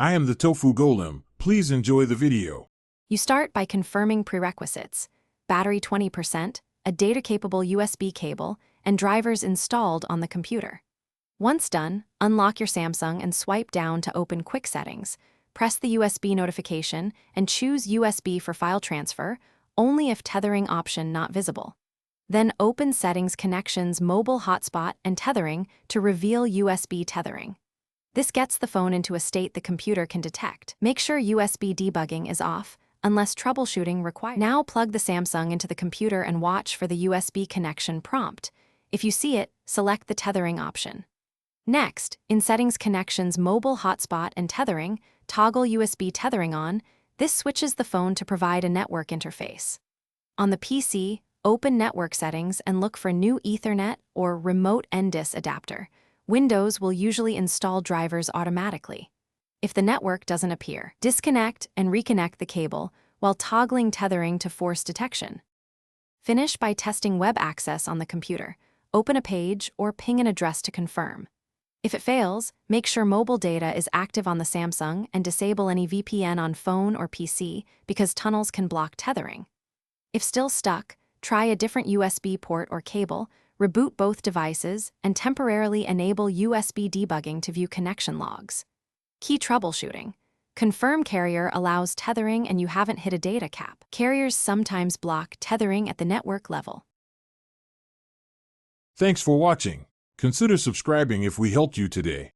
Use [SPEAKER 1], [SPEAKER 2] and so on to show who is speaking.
[SPEAKER 1] I am the Tofu Golem. Please enjoy the video.
[SPEAKER 2] You start by confirming prerequisites: battery 20%, a data-capable USB cable, and drivers installed on the computer. Once done, unlock your Samsung and swipe down to open Quick Settings. Press the USB notification and choose USB for file transfer, only if tethering option not visible. Then open Settings, Connections, Mobile Hotspot, and Tethering to reveal USB tethering. This gets the phone into a state the computer can detect. Make sure USB debugging is off, unless troubleshooting required. Now plug the Samsung into the computer and watch for the USB connection prompt. If you see it, select the tethering option. Next, in Settings, Connections, Mobile Hotspot, and Tethering, toggle USB tethering on. This switches the phone to provide a network interface. On the PC, open Network Settings and look for New Ethernet or Remote NDIS adapter. Windows will usually install drivers automatically. If the network doesn't appear, disconnect and reconnect the cable while toggling tethering to force detection. Finish by testing web access on the computer. Open a page or ping an address to confirm. If it fails, make sure mobile data is active on the Samsung and disable any VPN on phone or PC because tunnels can block tethering. If still stuck, try a different USB port or cable, reboot both devices, and temporarily enable USB debugging to view connection logs. Key troubleshooting. Confirm carrier allows tethering and you haven't hit a data cap. Carriers sometimes block tethering at the network level.
[SPEAKER 1] Thanks for watching. Consider subscribing if we helped you today.